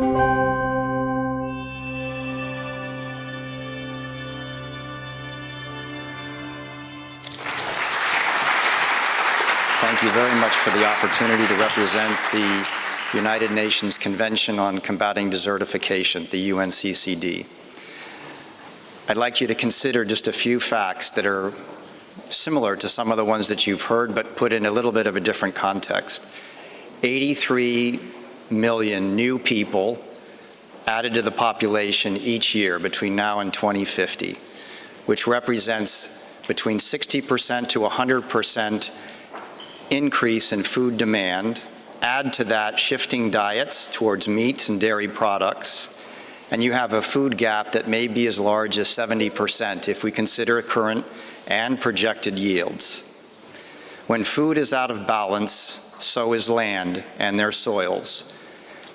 Thank you very much for the opportunity to represent the United Nations Convention on Combating Desertification, the UNCCD. I'd like you to consider just a few facts that are similar to some of the ones that you've heard, but put in a little bit of a different context. 83 million new people added to the population each year between now and 2050, which represents between 60% to 100% increase in food demand. Add to that shifting diets towards meat and dairy products, and you have a food gap that may be as large as 70% if we consider current and projected yields. When food is out of balance, so is land and their soils.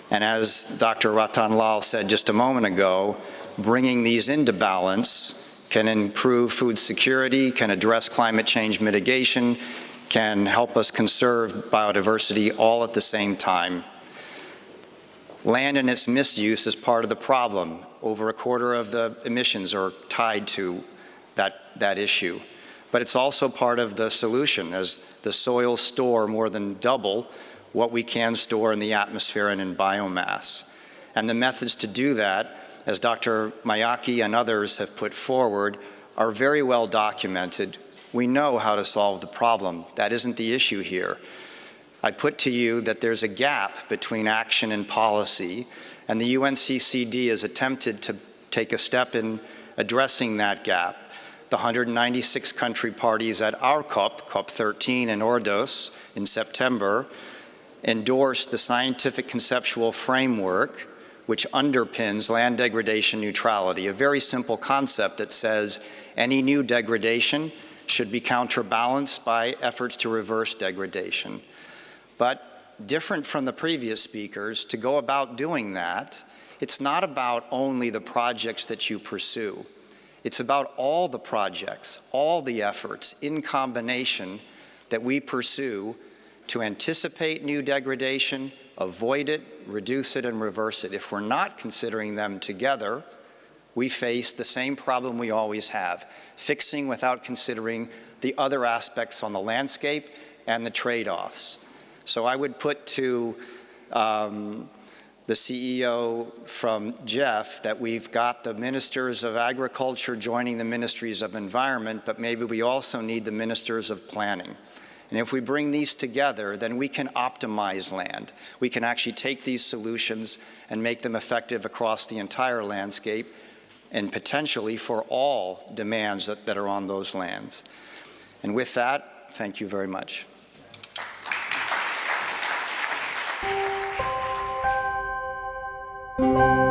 And as Dr. Ratan Lal said just a moment ago, bringing these into balance can improve food security, can address climate change mitigation, can help us conserve biodiversity all at the same time. Land and its misuse is part of the problem. Over a quarter of the emissions are tied to that issue. But it's also part of the solution, as the soils store more than double what we can store in the atmosphere and in biomass. And the methods to do that, as Dr. Mayaki and others have put forward, are very well documented. We know how to solve the problem. That isn't the issue here. I put to you that there's a gap between action and policy, and the UNCCD has attempted to take a step in addressing that gap. The 196 country parties at our COP, COP13 in Ordos in September, endorsed the scientific conceptual framework which underpins land degradation neutrality, a very simple concept that says any new degradation should be counterbalanced by efforts to reverse degradation. But different from the previous speakers, to go about doing that, it's not about only the projects that you pursue. It's about all the projects, all the efforts in combination that we pursue to anticipate new degradation, avoid it, reduce it, and reverse it. If we're not considering them together, we face the same problem we always have, fixing without considering the other aspects on the landscape and the trade-offs. So I would put to the CEO from Jeff that we've got the ministers of agriculture joining the ministries of environment, but maybe we also need the ministers of planning. And if we bring these together, then we can optimize land. We can actually take these solutions and make them effective across the entire landscape and potentially for all demands that are on those lands. And with that, thank you very much. Thank you.